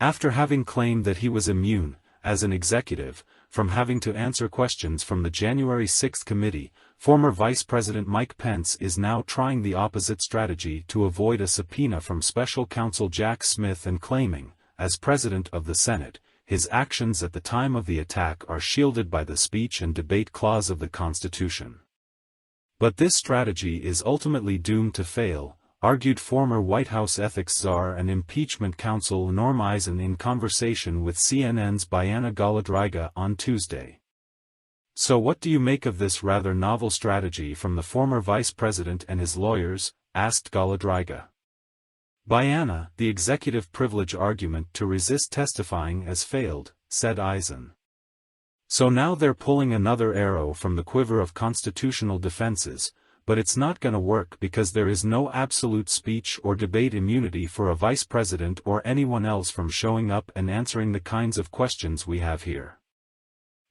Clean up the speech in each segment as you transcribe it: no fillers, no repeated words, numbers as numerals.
After having claimed that he was immune, as an executive, from having to answer questions from the January 6 committee, former Vice President Mike Pence is now trying the opposite strategy to avoid a subpoena from special counsel Jack Smith and claiming, as President of the Senate, his actions at the time of the attack are shielded by the speech and debate clause of the Constitution. But this strategy is ultimately doomed to fail, argued former White House ethics czar and impeachment counsel Norm Eisen in conversation with CNN's Bianna Golodryga on Tuesday. So what do you make of this rather novel strategy from the former vice president and his lawyers? Asked Golodryga. Bianna, the executive privilege argument to resist testifying has failed, said Eisen. So now they're pulling another arrow from the quiver of constitutional defenses, but it's not gonna work because there is no absolute speech or debate immunity for a vice president or anyone else from showing up and answering the kinds of questions we have here.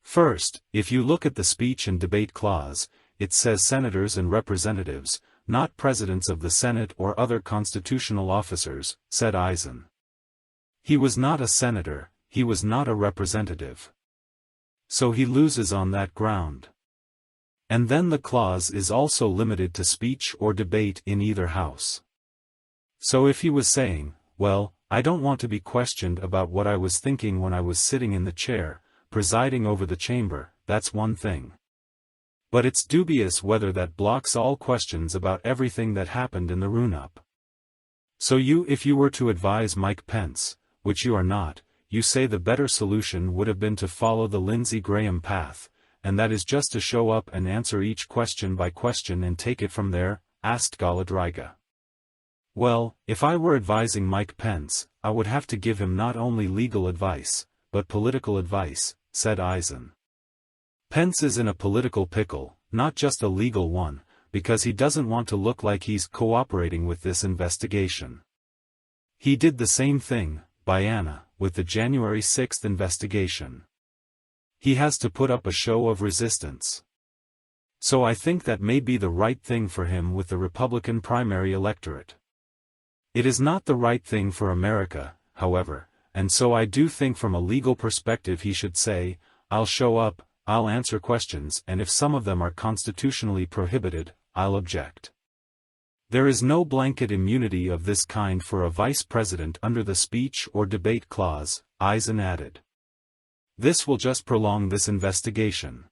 First, if you look at the speech and debate clause, it says senators and representatives, not presidents of the Senate or other constitutional officers, said Eisen. He was not a senator, he was not a representative. So he loses on that ground. And then the clause is also limited to speech or debate in either house. So if he was saying, well, I don't want to be questioned about what I was thinking when I was sitting in the chair, presiding over the chamber, that's one thing. But it's dubious whether that blocks all questions about everything that happened in the run-up. So if you were to advise Mike Pence, which you are not, you say the better solution would have been to follow the Lindsey Graham path, and that is just to show up and answer each question by question and take it from there, asked Golodryga. Well, if I were advising Mike Pence, I would have to give him not only legal advice, but political advice, said Eisen. Pence is in a political pickle, not just a legal one, because he doesn't want to look like he's cooperating with this investigation. He did the same thing, Bianna, with the January 6 investigation. He has to put up a show of resistance. So I think that may be the right thing for him with the Republican primary electorate. It is not the right thing for America, however, and so I do think from a legal perspective he should say, I'll show up, I'll answer questions, and if some of them are constitutionally prohibited, I'll object. There is no blanket immunity of this kind for a vice president under the speech or debate clause, Eisen added. This will just prolong this investigation.